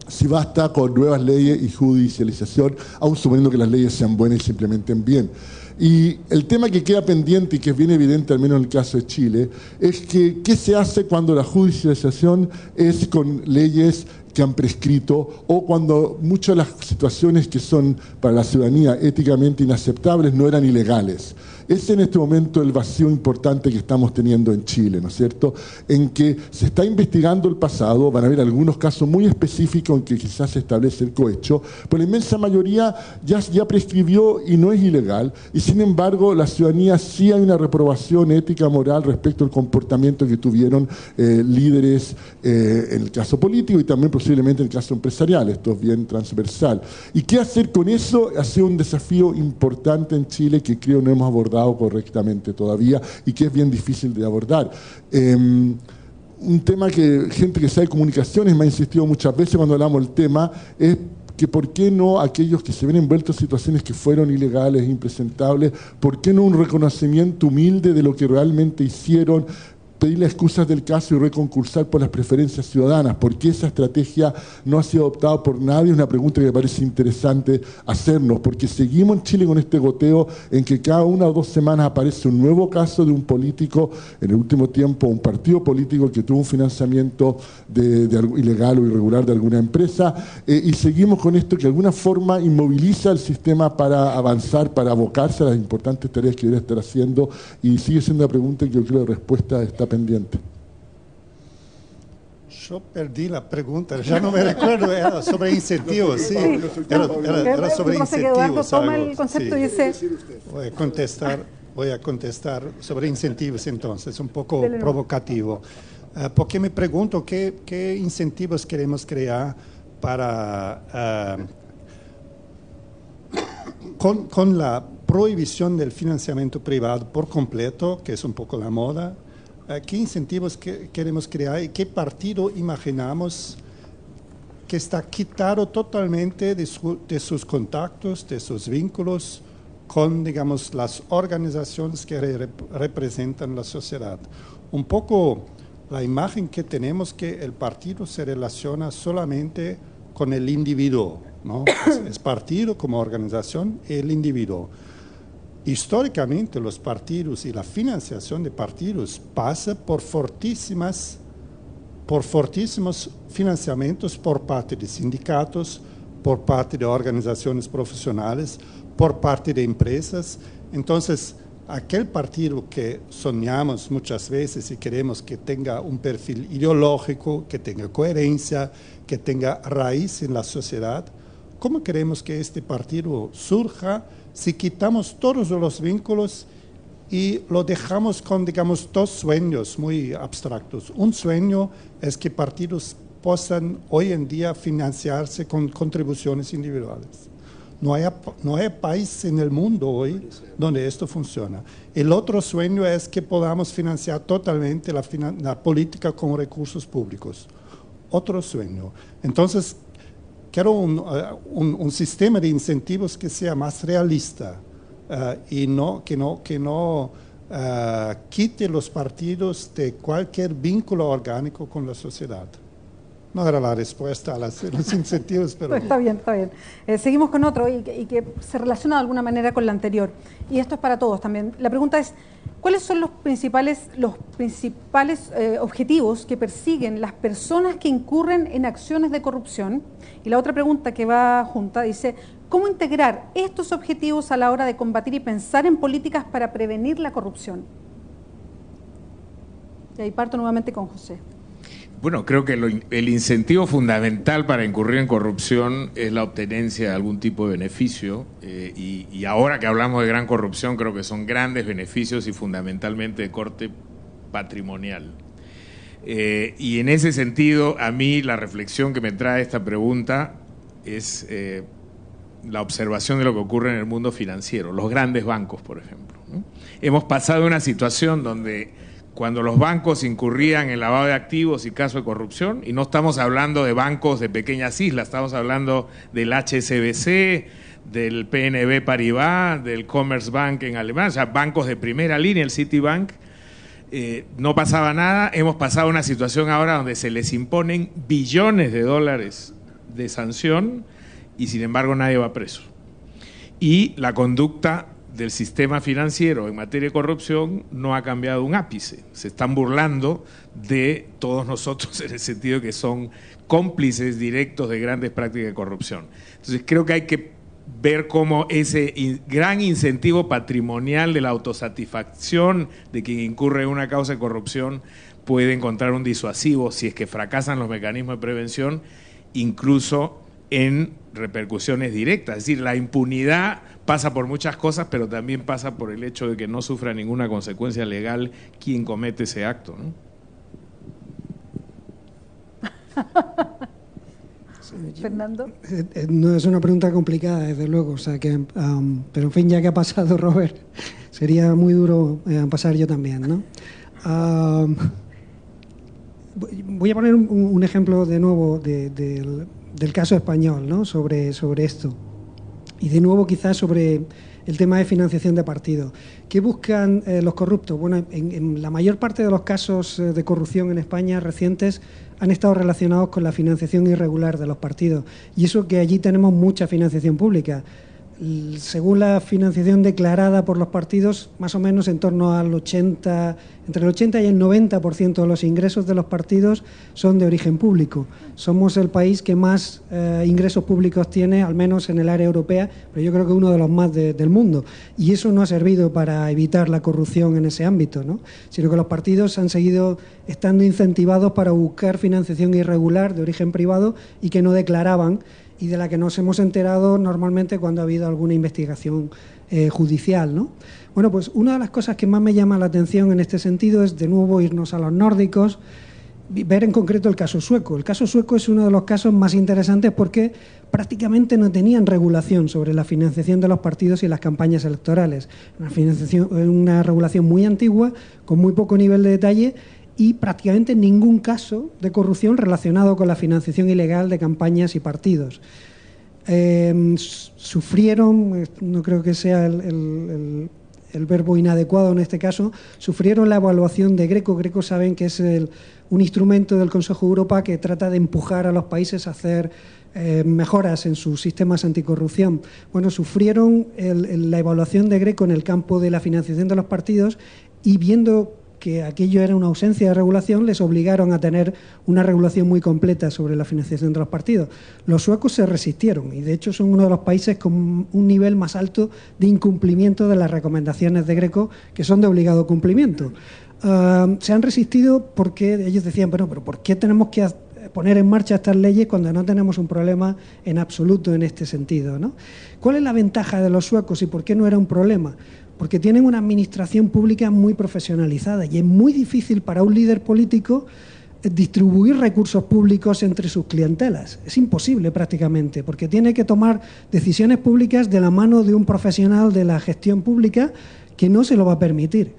si basta con nuevas leyes y judicialización, aun suponiendo que las leyes sean buenas y se implementen bien. Y el tema que queda pendiente y que es bien evidente, al menos en el caso de Chile, es que ¿qué se hace cuando la judicialización es con leyes que han prescrito o cuando muchas de las situaciones que son para la ciudadanía éticamente inaceptables no eran ilegales? Es en este momento el vacío importante que estamos teniendo en Chile, ¿no es cierto? En que se está investigando el pasado, van a haber algunos casos muy específicos en que quizás se establece el cohecho, pero la inmensa mayoría ya prescribió y no es ilegal, y sin embargo la ciudadanía sí hay una reprobación ética, moral respecto al comportamiento que tuvieron líderes en el caso político y también posiblemente en el caso empresarial. Esto es bien transversal. ¿Y qué hacer con eso? Ha sido un desafío importante en Chile que creo no hemos abordado correctamente todavía y que es bien difícil de abordar. Un tema que gente que sabe comunicaciones me ha insistido muchas veces cuando hablamos del tema es que por qué no aquellos que se ven envueltos en situaciones que fueron ilegales, impresentables, por qué no un reconocimiento humilde de lo que realmente hicieron, pedirle excusas del caso y reconcursar por las preferencias ciudadanas? ¿Por qué esa estrategia no ha sido adoptada por nadie? Es una pregunta que me parece interesante hacernos, porque seguimos en Chile con este goteo en que cada 1 o 2 semanas aparece un nuevo caso de un político, en el último tiempo un partido político que tuvo un financiamiento ilegal o irregular de alguna empresa, y seguimos con esto que de alguna forma inmoviliza el sistema para avanzar, para abocarse a las importantes tareas que debería estar haciendo, y sigue siendo una pregunta que yo creo que la respuesta está pendiente. Yo perdí la pregunta, ya no me recuerdo, era sobre incentivos, sí. Era sobre incentivos. Toma el concepto y ese. Voy a contestar sobre incentivos entonces, un poco provocativo. Porque me pregunto qué incentivos queremos crear para con la prohibición del financiamiento privado por completo, que es un poco la moda. ¿Qué incentivos queremos crear y qué partido imaginamos que está quitado totalmente de sus contactos, de sus vínculos con, digamos, las organizaciones que representan la sociedad? Un poco la imagen que tenemos que el partido se relaciona solamente con el individuo, ¿no? Es partido como organización y el individuo. históricamente los partidos y la financiación de partidos pasa por fortísimos financiamientos por parte de sindicatos, por parte de organizaciones profesionales, por parte de empresas. Entonces, aquel partido que soñamos muchas veces y queremos que tenga un perfil ideológico, que tenga coherencia, que tenga raíz en la sociedad, ¿cómo queremos que este partido surja si quitamos todos los vínculos y lo dejamos con, digamos, dos sueños muy abstractos? Un sueño es que partidos puedan hoy en día financiarse con contribuciones individuales. No hay país en el mundo hoy donde esto funciona. El otro sueño es que podamos financiar totalmente la política con recursos públicos. Otro sueño. Entonces, quiero un sistema de incentivos que sea más realista y que no quite los partidos de cualquier vínculo orgánico con la sociedad. No era la respuesta a los incentivos, pero... Está bien, está bien. Seguimos con otro y que se relaciona de alguna manera con la anterior. Y esto es para todos también. La pregunta es, ¿cuáles son los principales objetivos que persiguen las personas que incurren en acciones de corrupción? Y la otra pregunta que va junta dice, ¿cómo integrar estos objetivos a la hora de combatir y pensar en políticas para prevenir la corrupción? Y ahí parto nuevamente con José. Bueno, creo que el incentivo fundamental para incurrir en corrupción es la obtenencia de algún tipo de beneficio y ahora que hablamos de gran corrupción creo que son grandes beneficios y fundamentalmente de corte patrimonial. Y en ese sentido, a mí la reflexión que me trae esta pregunta es la observación de lo que ocurre en el mundo financiero, los grandes bancos, por ejemplo, ¿no? Hemos pasado de una situación donde cuando los bancos incurrían en lavado de activos y caso de corrupción, y no estamos hablando de bancos de pequeñas islas, estamos hablando del HSBC, del PNB Paribas, del Commerzbank en Alemania, o sea, bancos de primera línea, el Citibank, no pasaba nada. Hemos pasado a una situación ahora donde se les imponen billones de dólares de sanción y sin embargo nadie va preso. Y la conducta del sistema financiero en materia de corrupción no ha cambiado un ápice. Se están burlando de todos nosotros en el sentido de que son cómplices directos de grandes prácticas de corrupción. Entonces creo que hay que ver cómo ese gran incentivo patrimonial de la autosatisfacción de quien incurre en una causa de corrupción puede encontrar un disuasivo si es que fracasan los mecanismos de prevención, incluso en repercusiones directas. Es decir, la impunidad pasa por muchas cosas, pero también pasa por el hecho de que no sufra ninguna consecuencia legal quien comete ese acto, ¿no? Fernando. No es una pregunta complicada, desde luego, o sea que, pero en fin, ya que ha pasado Robert, sería muy duro pasar yo también, ¿no? Voy a poner un ejemplo de nuevo del caso español, ¿no? sobre esto. Y de nuevo quizás sobre el tema de financiación de partidos. ¿Qué buscan los corruptos? Bueno, en la mayor parte de los casos de corrupción en España recientes han estado relacionados con la financiación irregular de los partidos. Y eso que allí tenemos mucha financiación pública. Según la financiación declarada por los partidos, más o menos en torno al entre el 80 y el 90% de los ingresos de los partidos son de origen público. Somos el país que más ingresos públicos tiene, al menos en el área europea, pero yo creo que uno de los más del mundo. Y eso no ha servido para evitar la corrupción en ese ámbito, ¿no? Sino que los partidos han seguido estando incentivados para buscar financiación irregular de origen privado y que no declaraban, y de la que nos hemos enterado normalmente cuando ha habido alguna investigación judicial, ¿no? Bueno, pues una de las cosas que más me llama la atención en este sentido es, de nuevo, irnos a los nórdicos, ver en concreto el caso sueco. El caso sueco es uno de los casos más interesantes porque prácticamente no tenían regulación sobre la financiación de los partidos y las campañas electorales. Una regulación muy antigua, con muy poco nivel de detalle, y prácticamente ningún caso de corrupción relacionado con la financiación ilegal de campañas y partidos. Sufrieron, no creo que sea el verbo inadecuado en este caso, sufrieron la evaluación de Greco. Greco saben que es un instrumento del Consejo de Europa que trata de empujar a los países a hacer mejoras en sus sistemas anticorrupción. Bueno, sufrieron la evaluación de Greco en el campo de la financiación de los partidos y viendo que aquello era una ausencia de regulación, les obligaron a tener una regulación muy completa sobre la financiación de los partidos. Los suecos se resistieron y de hecho son uno de los países con un nivel más alto de incumplimiento de las recomendaciones de Greco, que son de obligado cumplimiento. Se han resistido porque ellos decían, bueno, pero ¿por qué tenemos que poner en marcha estas leyes cuando no tenemos un problema en absoluto en este sentido, ¿no? ¿Cuál es la ventaja de los suecos y por qué no era un problema? Porque tienen una administración pública muy profesionalizada y es muy difícil para un líder político distribuir recursos públicos entre sus clientelas. Es imposible prácticamente, porque tiene que tomar decisiones públicas de la mano de un profesional de la gestión pública que no se lo va a permitir.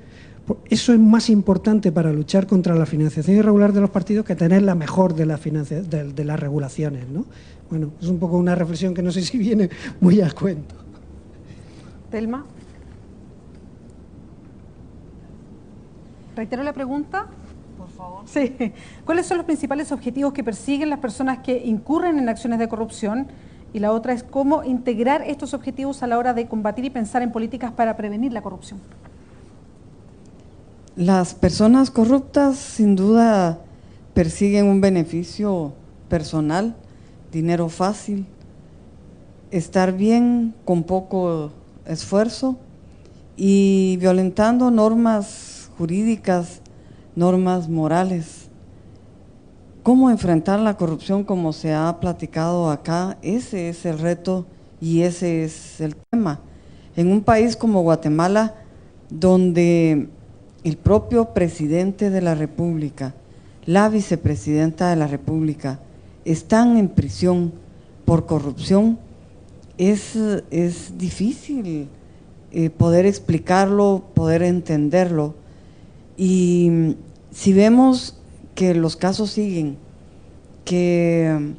Eso es más importante para luchar contra la financiación irregular de los partidos que tener la mejor de las regulaciones, ¿no? Bueno, es un poco una reflexión que no sé si viene muy al cuento. Telma. ¿Reitero la pregunta? Por favor. Sí. ¿Cuáles son los principales objetivos que persiguen las personas que incurren en acciones de corrupción? Y la otra es cómo integrar estos objetivos a la hora de combatir y pensar en políticas para prevenir la corrupción. Las personas corruptas sin duda persiguen un beneficio personal, dinero fácil, estar bien con poco esfuerzo y violentando normas jurídicas, normas morales. ¿Cómo enfrentar la corrupción como se ha platicado acá? Ese es el reto y ese es el tema. En un país como Guatemala, donde el propio presidente de la República, la vicepresidenta de la República, están en prisión por corrupción, es difícil poder explicarlo, poder entenderlo. Y si vemos que los casos siguen, que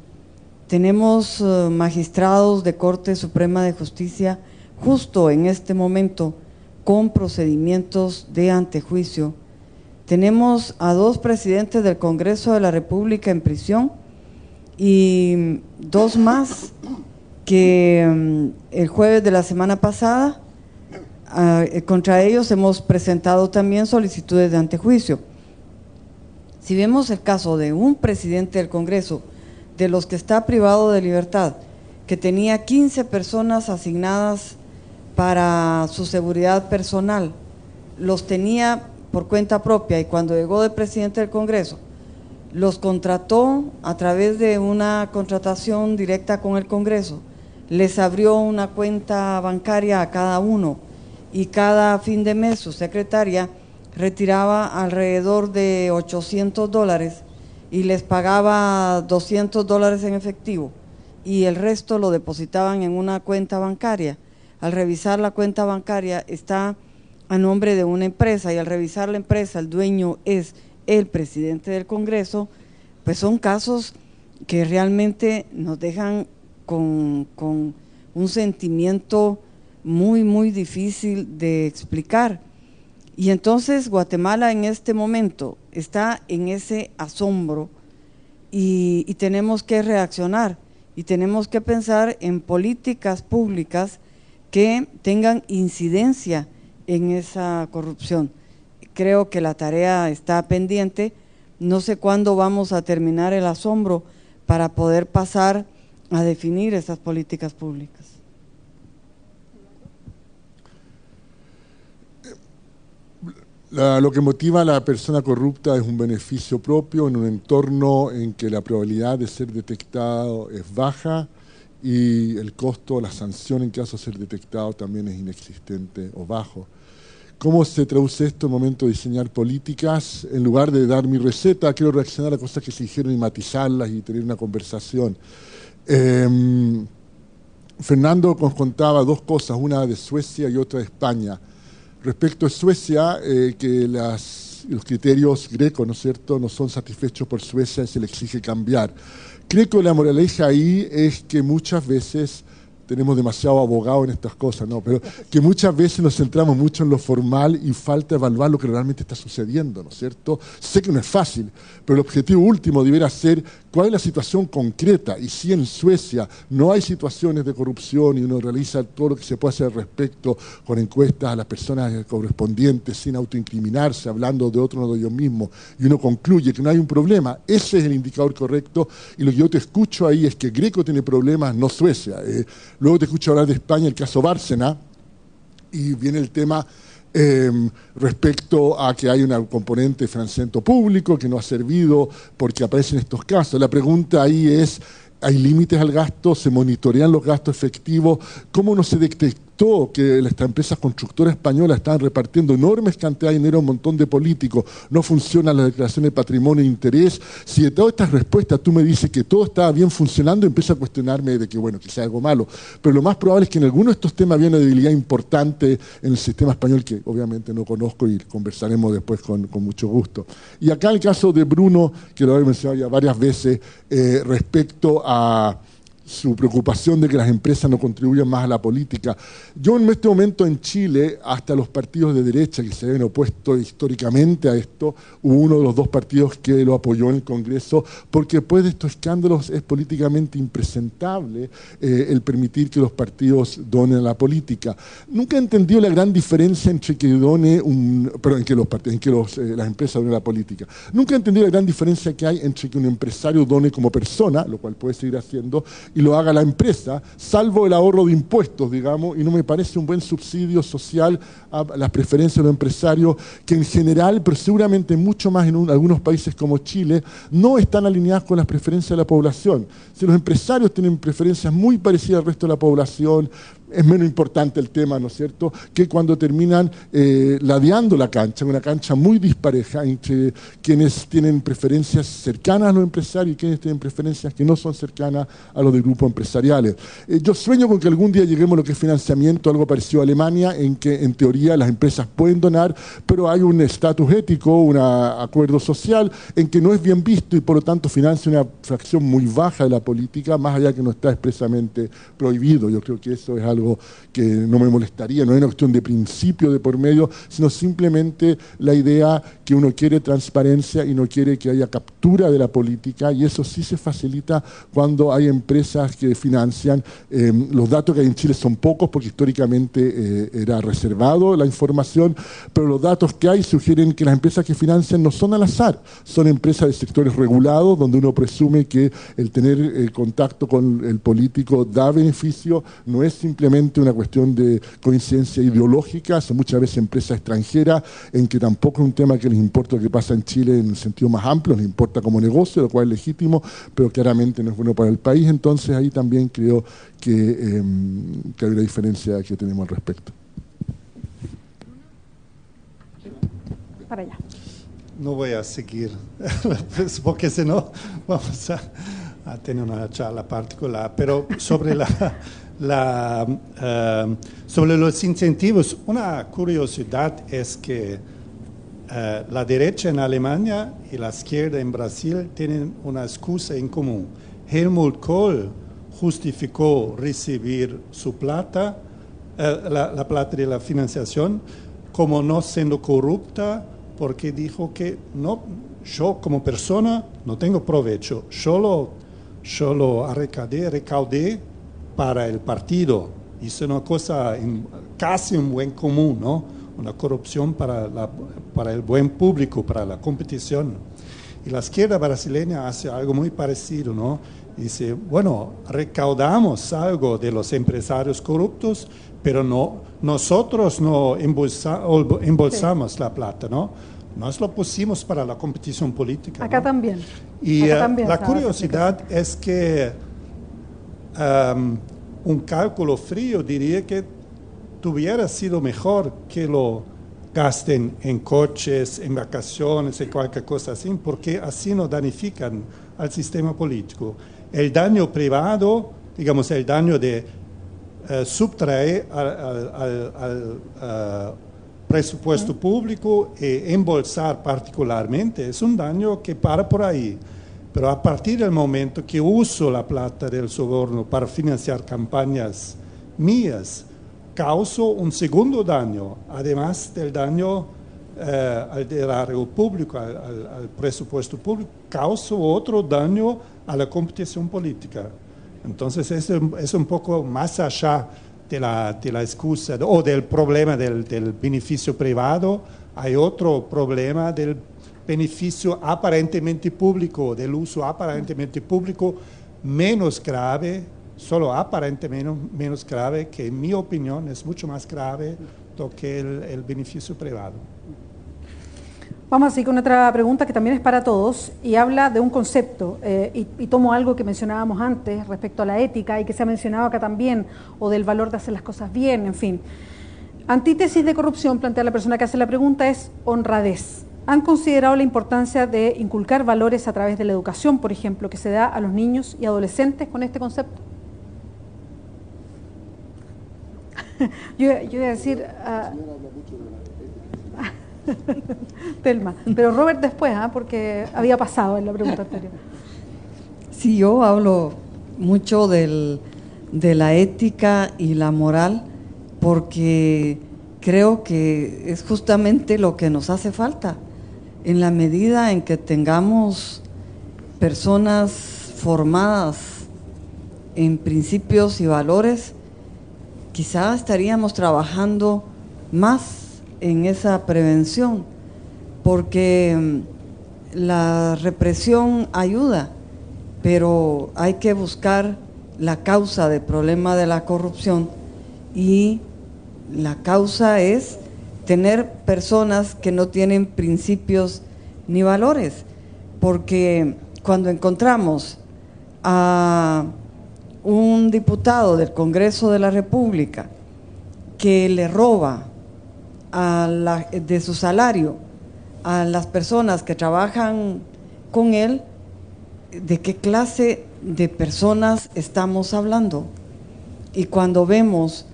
tenemos magistrados de Corte Suprema de Justicia justo en este momento con procedimientos de antejuicio, tenemos a 2 presidentes del Congreso de la República en prisión y 2 más que el jueves de la semana pasada contra ellos hemos presentado también solicitudes de antejuicio. Si vemos el caso de un presidente del Congreso, de los que está privado de libertad, que tenía 15 personas asignadas para su seguridad personal, los tenía por cuenta propia y cuando llegó de presidente del Congreso, los contrató a través de una contratación directa con el Congreso, les abrió una cuenta bancaria a cada uno, y cada fin de mes su secretaria retiraba alrededor de $800 y les pagaba $200 en efectivo y el resto lo depositaban en una cuenta bancaria. Al revisar la cuenta bancaria está a nombre de una empresa y al revisar la empresa el dueño es el presidente del Congreso, pues son casos que realmente nos dejan con un sentimiento muy, muy difícil de explicar. Y entonces Guatemala en este momento está en ese asombro y tenemos que reaccionar y tenemos que pensar en políticas públicas que tengan incidencia en esa corrupción. Creo que la tarea está pendiente, no sé cuándo vamos a terminar el asombro para poder pasar a definir esas políticas públicas. Lo que motiva a la persona corrupta es un beneficio propio en un entorno en que la probabilidad de ser detectado es baja y el costo, la sanción en caso de ser detectado también es inexistente o bajo. ¿Cómo se traduce esto en el momento de diseñar políticas? En lugar de dar mi receta, quiero reaccionar a cosas que se dijeron y matizarlas y tener una conversación. Fernando nos contaba 2 cosas, una de Suecia y otra de España. Respecto a Suecia, que los criterios Greco, ¿no es cierto?, no son satisfechos por Suecia y se le exige cambiar. Creo que la moraleja ahí es que muchas veces tenemos demasiado abogado en estas cosas, ¿no? Pero que muchas veces nos centramos mucho en lo formal y falta evaluar lo que realmente está sucediendo, ¿no es cierto? Sé que no es fácil, pero el objetivo último debería ser cuál es la situación concreta, y si en Suecia no hay situaciones de corrupción y uno realiza todo lo que se puede hacer al respecto con encuestas a las personas correspondientes sin autoincriminarse, hablando de otro, no de ellos mismos, y uno concluye que no hay un problema, ese es el indicador correcto, y lo que yo te escucho ahí es que Greco tiene problemas, no Suecia. Luego te escucho hablar de España, el caso Bárcena, y viene el tema respecto a que hay un componente de financiamiento público que no ha servido porque aparecen estos casos. La pregunta ahí es, ¿hay límites al gasto? ¿Se monitorean los gastos efectivos? ¿Cómo no se detectó que estas empresas constructoras españolas estaban repartiendo enormes cantidades de dinero a un montón de políticos? No funcionan las declaraciones de patrimonio e interés. Si de todas estas respuestas tú me dices que todo estaba bien funcionando, empiezo a cuestionarme de que, bueno, quizá algo malo. Pero lo más probable es que en alguno de estos temas había una debilidad importante en el sistema español que obviamente no conozco y conversaremos después con mucho gusto. Y acá el caso de Bruno, que lo he mencionado ya varias veces, respecto a su preocupación de que las empresas no contribuyan más a la política. Yo en este momento en Chile, hasta los partidos de derecha que se habían opuesto históricamente a esto, hubo uno de los dos partidos que lo apoyó en el Congreso, porque después de estos escándalos es políticamente impresentable el permitir que los partidos donen a la política. Nunca he entendido la gran diferencia entre que done las empresas donen a la política. Nunca he entendido la gran diferencia que hay entre que un empresario done como persona, lo cual puede seguir haciendo, y lo haga la empresa, salvo el ahorro de impuestos, digamos, y no me parece un buen subsidio social a las preferencias de los empresarios, que en general, pero seguramente mucho más en algunos países como Chile, no están alineadas con las preferencias de la población. Si los empresarios tienen preferencias muy parecidas al resto de la población, es menos importante el tema, ¿no es cierto?, que cuando terminan ladeando la cancha, una cancha muy dispareja entre quienes tienen preferencias cercanas a los empresarios y quienes tienen preferencias que no son cercanas a los de grupos empresariales. Yo sueño con que algún día lleguemos a lo que es financiamiento, algo parecido a Alemania, en que en teoría las empresas pueden donar, pero hay un estatus ético, un acuerdo social, en que no es bien visto y por lo tanto financia una fracción muy baja de la política, más allá que no está expresamente prohibido. Yo creo que eso es algo que no me molestaría, no es una cuestión de principio de por medio, sino simplemente la idea que uno quiere transparencia y no quiere que haya captura de la política, y eso sí se facilita cuando hay empresas que financian. Los datos que hay en Chile son pocos porque históricamente era reservado la información, pero los datos que hay sugieren que las empresas que financian no son al azar, son empresas de sectores regulados donde uno presume que el tener contacto con el político da beneficio, no es simplemente una cuestión de coincidencia ideológica, son muchas veces empresas extranjeras en que tampoco es un tema que les importa lo que pasa en Chile en el sentido más amplio, les importa como negocio, lo cual es legítimo, pero claramente no es bueno para el país. Entonces ahí también creo que hay una diferencia que tenemos al respecto. Para allá. No voy a seguir, porque si no vamos a tener una charla particular, pero sobre sobre los incentivos, una curiosidad es que la derecha en Alemania y la izquierda en Brasil tienen una excusa en común. Helmut Kohl justificó recibir su plata, la plata de la financiación, como no siendo corrupta, porque dijo que no, yo como persona no tengo provecho, yo lo recaudé para el partido. Hizo una cosa casi un buen común, ¿no? Una corrupción para el buen público, para la competición. Y la izquierda brasileña hace algo muy parecido, ¿no? Dice, bueno, recaudamos algo de los empresarios corruptos, pero nosotros no embolsamos la plata, ¿no? Nos lo pusimos para la competición política. Acá ¿no? también. Y Acá también la curiosidad es que un cálculo frío diría que tuviera sido mejor que lo gasten en coches, en vacaciones, en cualquier cosa así, porque así no danifican al sistema político. El daño privado, digamos, el daño de subtraer al presupuesto público e embolsar particularmente, es un daño que para por ahí. Pero a partir del momento que uso la plata del soborno para financiar campañas mías, causo un segundo daño, además del daño al erario público, al presupuesto público, causo otro daño a la competición política. Entonces es un poco más allá de la excusa o del problema del beneficio privado, hay otro problema del beneficio aparentemente público, del uso aparentemente público, menos grave, solo aparentemente menos grave, que en mi opinión es mucho más grave do que el beneficio privado. Vamos a seguir con otra pregunta que también es para todos y habla de un concepto y tomo algo que mencionábamos antes respecto a la ética y que se ha mencionado acá también, o del valor de hacer las cosas bien, en fin. Antítesis de corrupción, plantea la persona que hace la pregunta, es honradez. ¿Han considerado la importancia de inculcar valores a través de la educación, por ejemplo, que se da a los niños y adolescentes con este concepto? Yo iba a decir... Telma, pero Robert después, porque había pasado en la pregunta anterior. Sí, yo hablo mucho de la ética y la moral porque creo que es justamente lo que nos hace falta. En la medida en que tengamos personas formadas en principios y valores, quizá estaríamos trabajando más en esa prevención, porque la represión ayuda, pero hay que buscar la causa del problema de la corrupción, y la causa es tener personas que no tienen principios ni valores, porque cuando encontramos a un diputado del Congreso de la República que le roba de su salario a las personas que trabajan con él, ¿de qué clase de personas estamos hablando? Y cuando vemos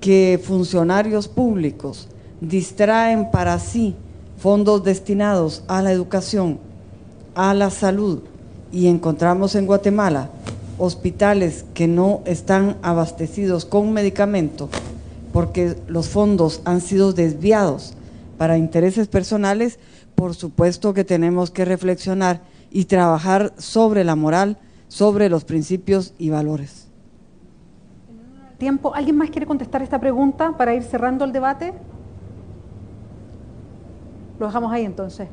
que funcionarios públicos distraen para sí fondos destinados a la educación, a la salud, y encontramos en Guatemala hospitales que no están abastecidos con medicamentos, porque los fondos han sido desviados para intereses personales, por supuesto que tenemos que reflexionar y trabajar sobre la moral, sobre los principios y valores. Tiempo. ¿Alguien más quiere contestar esta pregunta para ir cerrando el debate? Lo dejamos ahí entonces.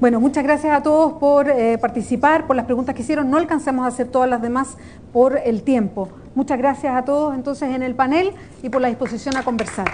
Bueno, muchas gracias a todos por participar, por las preguntas que hicieron. No alcanzamos a hacer todas las demás por el tiempo. Muchas gracias a todos entonces en el panel y por la disposición a conversar.